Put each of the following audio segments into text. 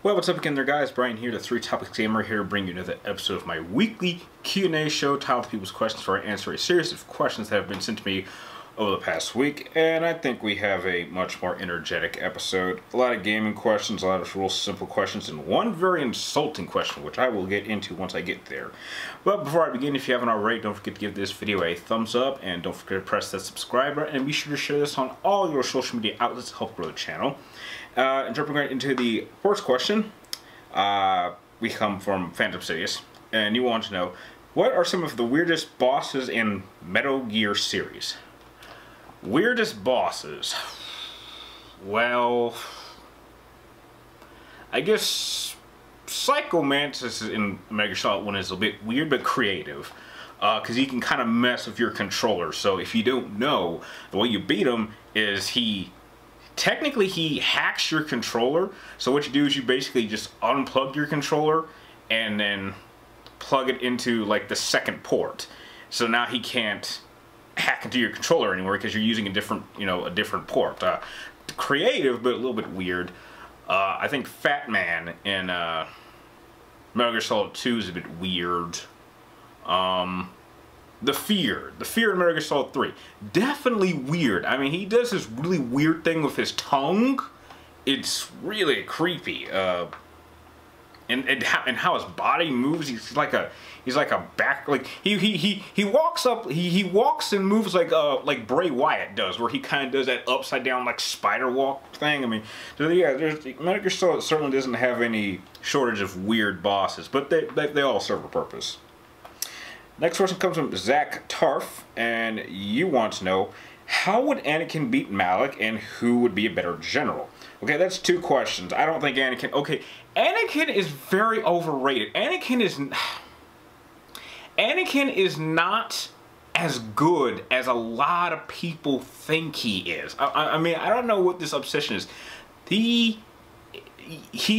Well, what's up again there, guys? Brian here, the 3 Topics Gamer, here to bring you another episode of my weekly Q&A show titled People's Questions, where I answer a series of questions that have been sent to me over the past week, and I think we have a much more energetic episode. A lot of gaming questions, a lot of real simple questions, and one very insulting question, which I will get into once I get there. But before I begin, if you haven't already, don't forget to give this video a thumbs up, and don't forget to press that subscribe button, and be sure to share this on all your social media outlets to help grow the channel. And jumping right into the first question, we come from Phantom Sidious, and you want to know, what are some of the weirdest bosses in Metal Gear series? Weirdest bosses? Well, I guess Psycho Mantis in Metal Gear Solid 1 is a bit weird but creative, because he can kind of mess with your controller. So if you don't know, the way you beat him is technically he hacks your controller. So what you do is you basically just unplug your controller and then plug it into like the second port. So now he can't hack into your controller anymore because you're using a different, a different port. Creative, but a little bit weird. I think Fat Man in Metal Gear Solid 2 is a bit weird. The Fear in Metal Gear Solid 3, definitely weird. I mean, he does this really weird thing with his tongue. It's really creepy. And how his body moves. He's like a back, like he walks up. He walks and moves like Bray Wyatt does, where he kind of does that upside down like spider walk thing. I mean, so yeah, Metal Gear Solid certainly doesn't have any shortage of weird bosses, but they all serve a purpose. Next question comes from Zack Taft, and you want to know, how would Anakin beat Malik, and who would be a better general? Okay, that's 2 questions. I don't think Anakin... Okay, Anakin is very overrated. Anakin is not as good as a lot of people think he is. I mean, I don't know what this obsession is. He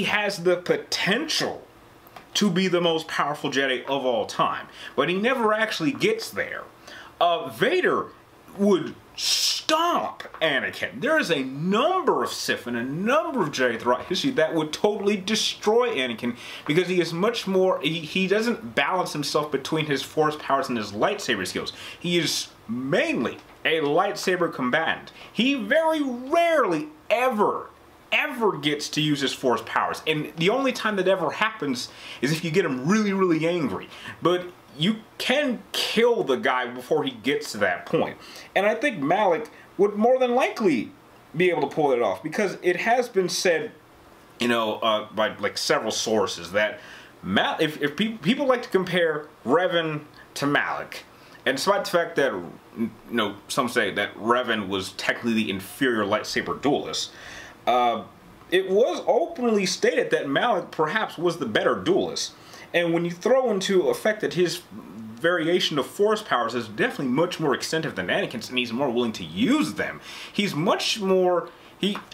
has the potential to be the most powerful Jedi of all time, but he never actually gets there. Vader would stomp Anakin. There is a number of Sith and a number of Jedi throughout history that would totally destroy Anakin, because he is much more, he doesn't balance himself between his force powers and his lightsaber skills. He is mainly a lightsaber combatant. He very rarely ever gets to use his force powers, and the only time that ever happens is if you get him really, really angry. But you can kill the guy before he gets to that point. And I think Malik would more than likely be able to pull it off, because it has been said, by like several sources, that if people like to compare Revan to Malik, and despite the fact that some say that Revan was technically the inferior lightsaber duelist, it was openly stated that Malik perhaps was the better duelist. And when you throw into effect that his variation of force powers is definitely much more extensive than Anakin's, and he's more willing to use them, he's much more...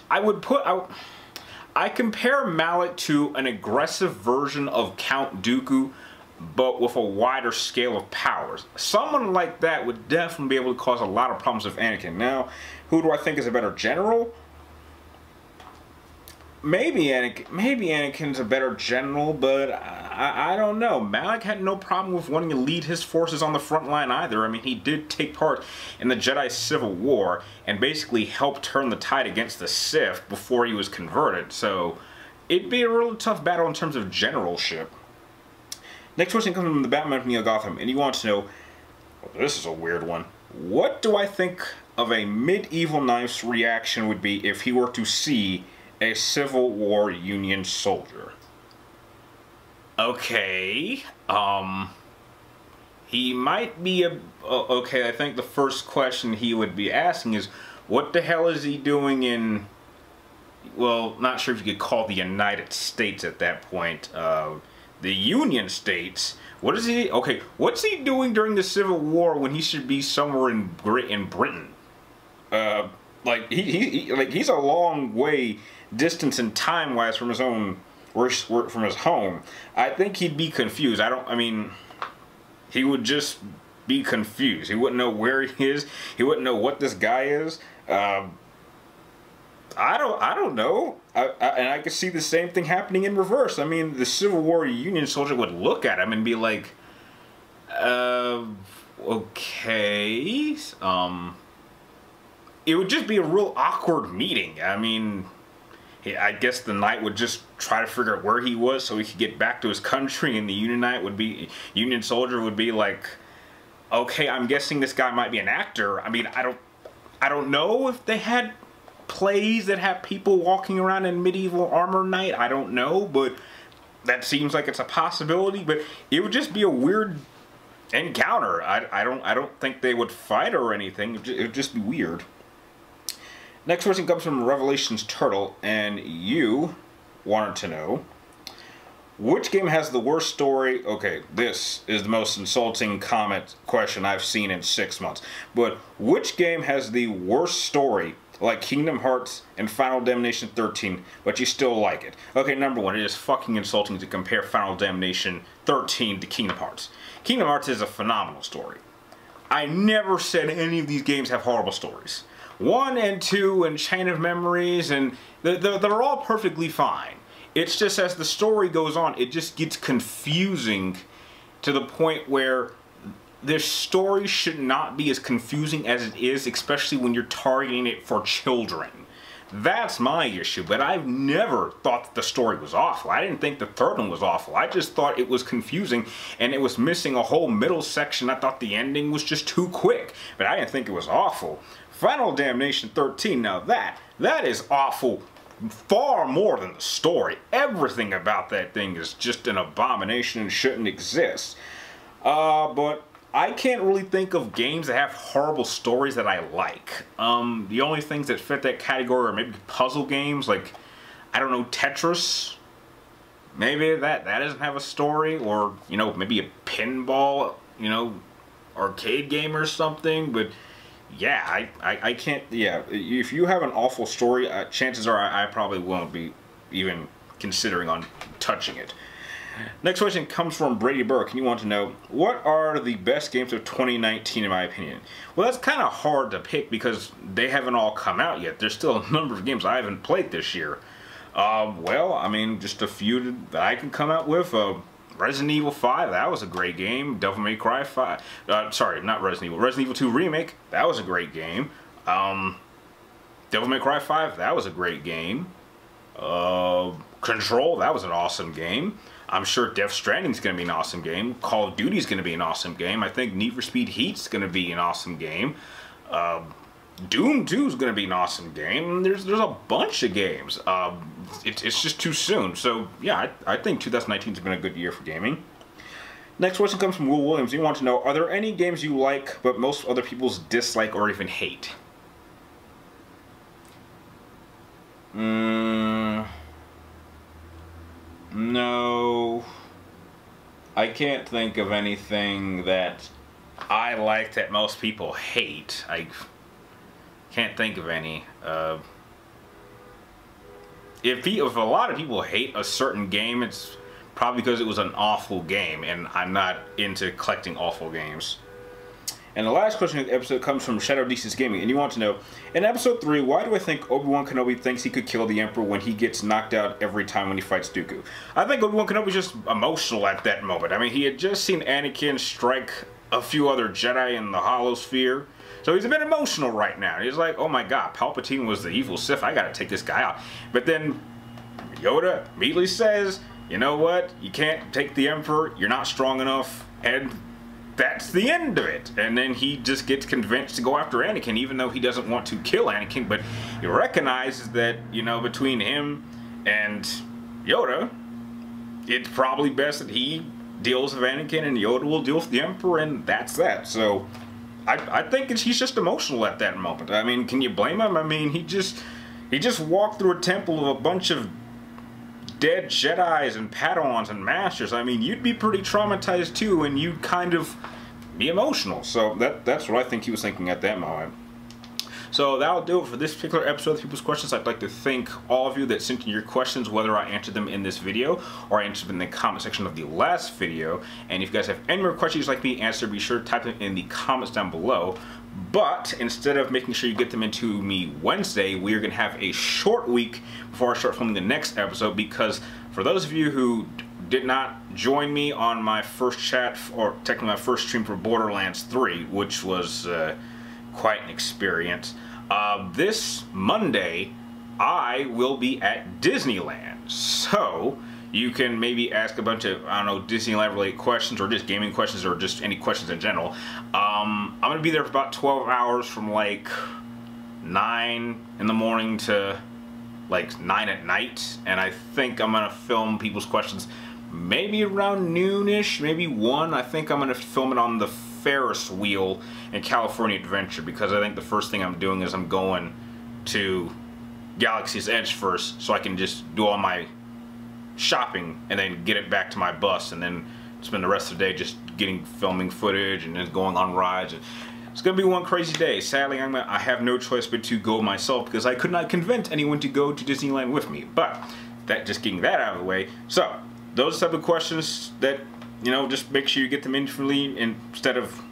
I compare Malik to an aggressive version of Count Dooku, but with a wider scale of powers. Someone like that would definitely be able to cause a lot of problems with Anakin. Now, who do I think is a better general? Maybe Anakin's a better general, but I don't know. Malik had no problem with wanting to lead his forces on the front line either. I mean, he did take part in the Jedi Civil War and basically helped turn the tide against the Sith before he was converted. So it'd be a really tough battle in terms of generalship. Next question comes from the Batman of Neo Gotham, and he wants to know, well, this is a weird one. What do I think of a medieval knife's reaction would be if he were to see a Civil War Union soldier? Okay, he might be okay, I think the first question he would be asking is, what the hell is he doing in, well, not sure if you could call the United States at that point, the Union States. What is he, okay, what's he doing during the Civil War when he should be somewhere in Britain? Like, he's a long way distance and time-wise from his own, from his home. I think he'd be confused. He would just be confused. He wouldn't know where he is. He wouldn't know what this guy is. I don't know. And I could see the same thing happening in reverse. I mean, the Civil War Union soldier would look at him and be like, okay. It would just be a real awkward meeting. I mean, I guess the knight would just try to figure out where he was so he could get back to his country, and the Union soldier would be like, okay, I'm guessing this guy might be an actor. I mean, I don't know if they had plays that have people walking around in medieval armor knight. I don't know, but that seems like it's a possibility. But it would just be a weird encounter. I don't think they would fight or anything. It would just be weird. Next question comes from Revelations Turtle, and you wanted to know, which game has the worst story? Okay, this is the most insulting question I've seen in 6 months. But which game has the worst story, like Kingdom Hearts and Final Damnation 13, but you still like it? Okay, number one, it is fucking insulting to compare Final Damnation 13 to Kingdom Hearts. Kingdom Hearts is a phenomenal story. I never said any of these games have horrible stories. 1 and 2 and Chain of Memories, and they're all perfectly fine. It's just as the story goes on, it just gets confusing to the point where this story should not be as confusing as it is, especially when you're targeting it for children. That's my issue, but I've never thought that the story was awful. I didn't think the third one was awful. I just thought it was confusing and it was missing a whole middle section. I thought the ending was just too quick, but I didn't think it was awful. Final Damnation 13, now that is awful far more than the story. Everything about that thing is just an abomination and shouldn't exist. But I can't really think of games that have horrible stories that I like. The only things that fit that category are maybe puzzle games, like, I don't know, Tetris. Maybe that doesn't have a story, or, you know, maybe a pinball, you know, arcade game or something, but yeah, I can't, yeah, if you have an awful story, chances are I probably won't be even considering on touching it. Next question comes from Brady Burick, and you want to know, what are the best games of 2019 in my opinion? Well, that's kind of hard to pick because they haven't all come out yet. There's still a number of games I haven't played this year. Well, I mean, just a few that I can come out with. Resident Evil 5, that was a great game. Devil May Cry 5, sorry, not Resident Evil. Resident Evil 2 Remake, that was a great game. Devil May Cry 5, that was a great game. Control, that was an awesome game. I'm sure Death Stranding's going to be an awesome game. Call of Duty's going to be an awesome game. I think Need for Speed Heat's going to be an awesome game. Doom 2 is going to be an awesome game. There's a bunch of games. It's just too soon. So, yeah, I think 2019 has been a good year for gaming. Next question comes from Will Williams. You want to know, are there any games you like but most other people's dislike or even hate? No. I can't think of anything that I like that most people hate. I can't think of any. If a lot of people hate a certain game, it's probably because it was an awful game, and I'm not into collecting awful games. And the last question of the episode comes from Shadow Decis Gaming, and you want to know, in episode 3, why do I think Obi-Wan Kenobi thinks he could kill the Emperor when he gets knocked out every time when he fights Dooku? I think Obi-Wan Kenobi's just emotional at that moment. I mean, he had just seen Anakin strike a few other Jedi in the Hollow Sphere, so he's a bit emotional right now. He's like, oh my god, Palpatine was the evil Sith, I gotta take this guy out. But then Yoda immediately says, you know what, you can't take the Emperor, you're not strong enough, and that's the end of it. And then he just gets convinced to go after Anakin, even though he doesn't want to kill Anakin, but he recognizes that, you know, between him and Yoda, it's probably best that he deals with Anakin and Yoda will deal with the Emperor, and that's that. So I think he's just emotional at that moment. I mean, can you blame him? I mean, he just walked through a temple of a bunch of dead Jedis and Padawans and Masters. I mean, you'd be pretty traumatized too, and you'd kind of be emotional. So that's what I think he was thinking at that moment. So that'll do it for this particular episode of People's Questions. I'd like to thank all of you that sent in your questions, whether I answered them in this video or I answered them in the comment section of the last video. And if you guys have any more questions you'd like me to answer, be sure to type them in the comments down below. But instead of making sure you get them into me Wednesday, we are going to have a short week before I start filming the next episode, because for those of you who did not join me on my first chat, or technically my first stream for Borderlands 3, which was quite an experience, this Monday I will be at Disneyland. So you can maybe ask a bunch of, I don't know, Disneyland related questions, or just gaming questions, or just any questions in general. I'm going to be there for about 12 hours, from like 9 in the morning to like 9 at night, and I think I'm going to film people's questions maybe around noonish, maybe 1. I think I'm going to film it on the Ferris wheel in California Adventure, because I think the first thing I'm doing is I'm going to Galaxy's Edge first, so I can just do all my shopping and then get it back to my bus, and then spend the rest of the day just filming footage and then going on rides. It's gonna be one crazy day. Sadly, I have no choice but to go myself, because I could not convince anyone to go to Disneyland with me. But just getting that out of the way. So those type of questions that, you know, just make sure you get them in for me instead of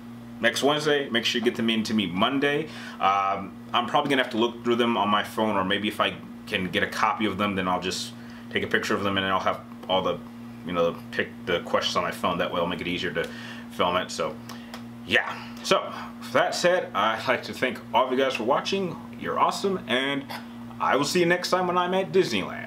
next Wednesday. Make sure you get them in to me Monday. I'm probably gonna have to look through them on my phone, or maybe if I can get a copy of them, then I'll just take a picture of them and I'll have all the, you know, pick the questions on my phone. That way it'll make it easier to film it. So yeah. So with that said, I'd like to thank all of you guys for watching. You're awesome, and I will see you next time when I'm at Disneyland.